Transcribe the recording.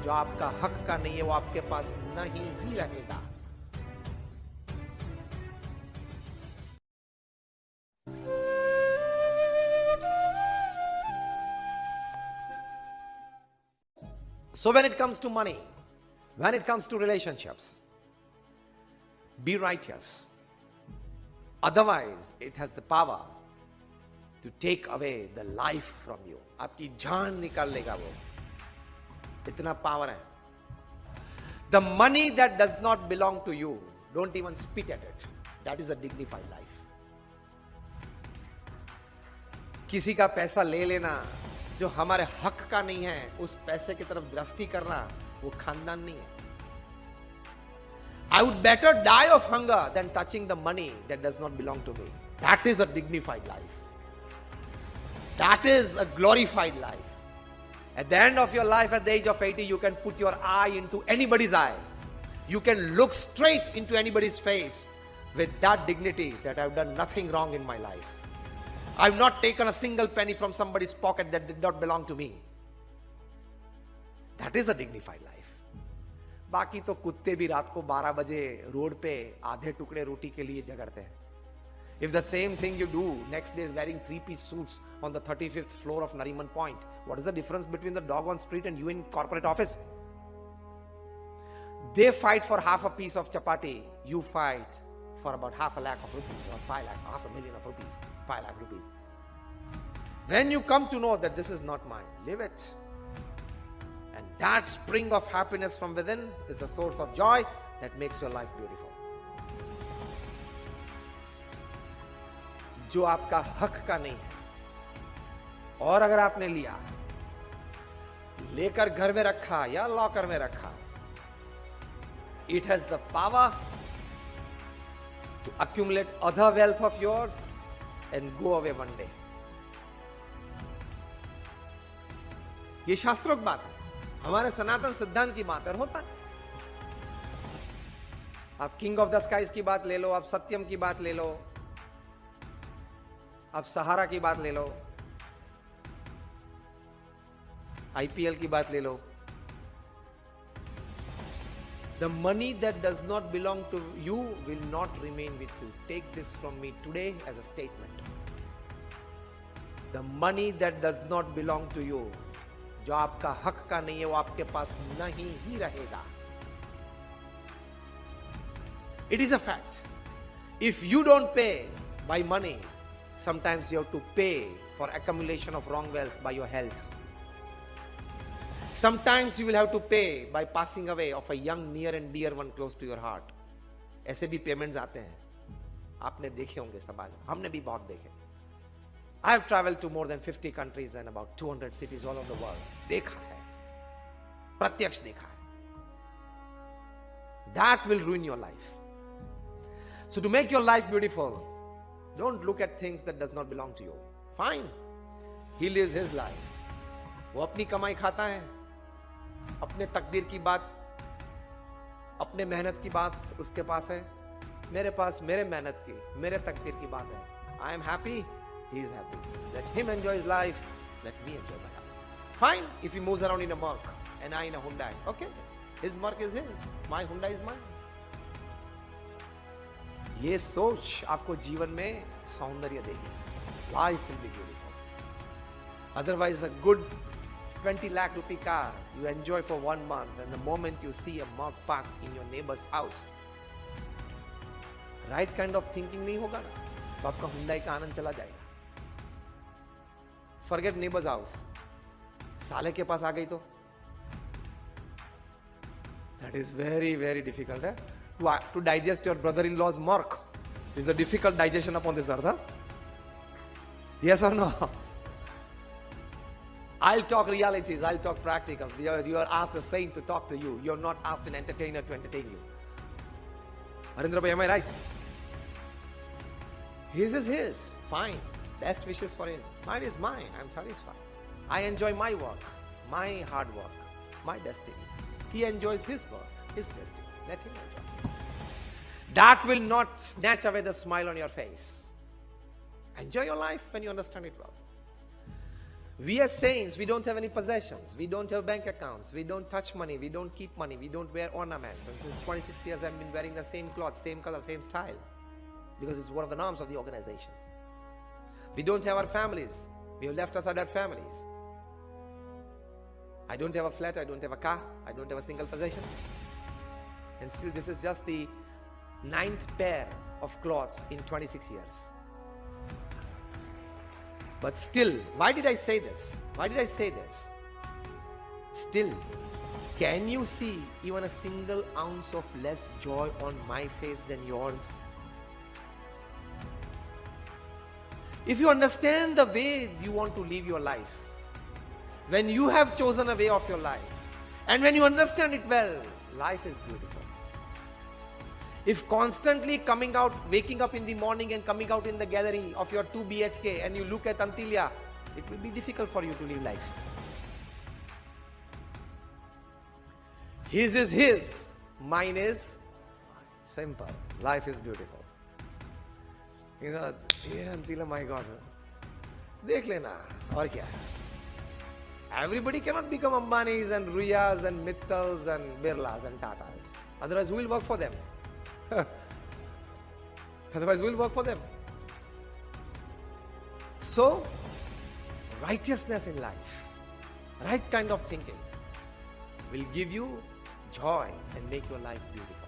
जो आपका हक का नहीं है वो आपके पास नहीं ही रहेगा। So when it comes to money, when it comes to relationships, be righteous. Otherwise, it has the power to take away the life from you. आपकी जान निकाल लेगा वो, इतना पावर है। The money that does not belong to you, don't even spit at it. That is a dignified life. किसी का पैसा ले लेना जो हमारे हक का नहीं है, उस पैसे की तरफ दृष्टि करना, वो खानदान नहीं है। I would better die of hunger than touching the money that does not belong to me. That is a dignified life. That is a glorified life. At the end of your life, at the age of 80, you can put your eye into anybody's eye. You can look straight into anybody's face with that dignity that I've done nothing wrong in my life. I've not taken a single penny from somebody's pocket that did not belong to me. That is a dignified life. बाकी तो कुत्ते भी रात को 12 बजे road पे आधे टुकड़े रोटी के लिए झगड़ते हैं. If the same thing you do next day is wearing 3-piece suits on the 35th floor of Nariman Point, what is the difference between the dog on street and you in corporate office? They fight for half a piece of chapati, you fight for about half a lakh of rupees or 5 lakh, half a million of rupees, 5 lakh rupees. When you come to know that this is not mine, live it. And that spring of happiness from within is the source of joy that makes your life beautiful. जो आपका हक का नहीं है और अगर आपने लिया, लेकर घर में रखा या लॉकर में रखा, it has the power to accumulate other wealth of yours and go away one day. ये शास्त्रोक्त बात है, हमारे सनातन सिद्धांत की बात है, होता है। आप किंग ऑफ द स्काईज की बात ले लो, आप सत्यम की बात ले लो, आप सहारा की बात ले लो, आईपीएल की बात ले लो. The money that does not belong to you will not remain with you. Take this from me today as a statement. The money that does not belong to you, जो आपका हक का नहीं है, वो आपके पास नहीं ही रहेगा. It is a fact. If you don't pay by money, sometimes you have to pay for accumulation of wrong wealth by your health. Sometimes you will have to pay by passing away of a young near and dear one close to your heart. ऐसे भी payments आते हैं, आपने देखे होंगे समाज में, हमने भी बहुत देखे. I have traveled to more than 50 countries and about 200 cities all over the world. देखा है, प्रत्यक्ष देखा है. That will ruin your life. So to make your life beautiful, don't look at things that does not belong to you. Fine, he lives his life. वो अपनी कमाई खाता है, अपने तकदीर की बात, अपने मेहनत की बात उसके पास है. मेरे पास मेरे मेहनत की, मेरे तकदीर की बात है. I am happy, he is happy. Let him enjoy his life, let me enjoy my life. Fine, if he moves around in a Merc and I in a Hyundai, okay, his Merc is his, my Hyundai is mine. ये सोच आपको जीवन में सौंदर्य देगी. Life will be beautiful. Otherwise, a good 20 lakh rupee car you enjoy for 1 month, and the moment you see a Merc parked in your neighbor's house, right kind of thinking नहीं होगा ना, तो आपका Hyundai का आनंद चला जाएगा. Forget neighbor's house. साले के पास आ गई तो that is very very difficult. To digest your brother-in-law's Merc is a difficult digestion upon this earth. Huh? Yes or no? I'll talk realities, I'll talk practicals. You are asked a saint to talk to you. You're not asked an entertainer to entertain you. Arindra bhai, am I right? His is his. Fine. Best wishes for him. Mine is mine. I'm satisfied. I enjoy my work, my hard work, my destiny. He enjoys his work, his destiny. Let him enjoy. That will not snatch away the smile on your face. Enjoy your life when you understand it well. We as saints, we don't have any possessions. We don't have bank accounts. We don't touch money. We don't keep money. We don't wear ornaments. And since 26 years, I've been wearing the same clothes, same color, same style. Because it's one of the norms of the organization. We don't have our families. We have left aside our families. I don't have a flat. I don't have a car. I don't have a single possession. And still, this is just the 9th pair of clothes in 26 years. But still, why did I say this? Why did I say this? Still, can you see even a single ounce of less joy on my face than yours? If you understand the way you want to live your life, when you have chosen a way of your life, and when you understand it well, life is beautiful. If constantly coming out, waking up in the morning and coming out in the gallery of your 2 BHK and you look at Antilia, it will be difficult for you to live life. His is his, mine is simple. Life is beautiful. You know, yeah, Antilia, my God. Dekh lena, aur kya? Everybody cannot become Ambanis and Ruyas and Mittals and Birlas and Tatas. Otherwise, who will work for them? Otherwise, we'll work for them. So, righteousness in life, right kind of thinking will give you joy and make your life beautiful.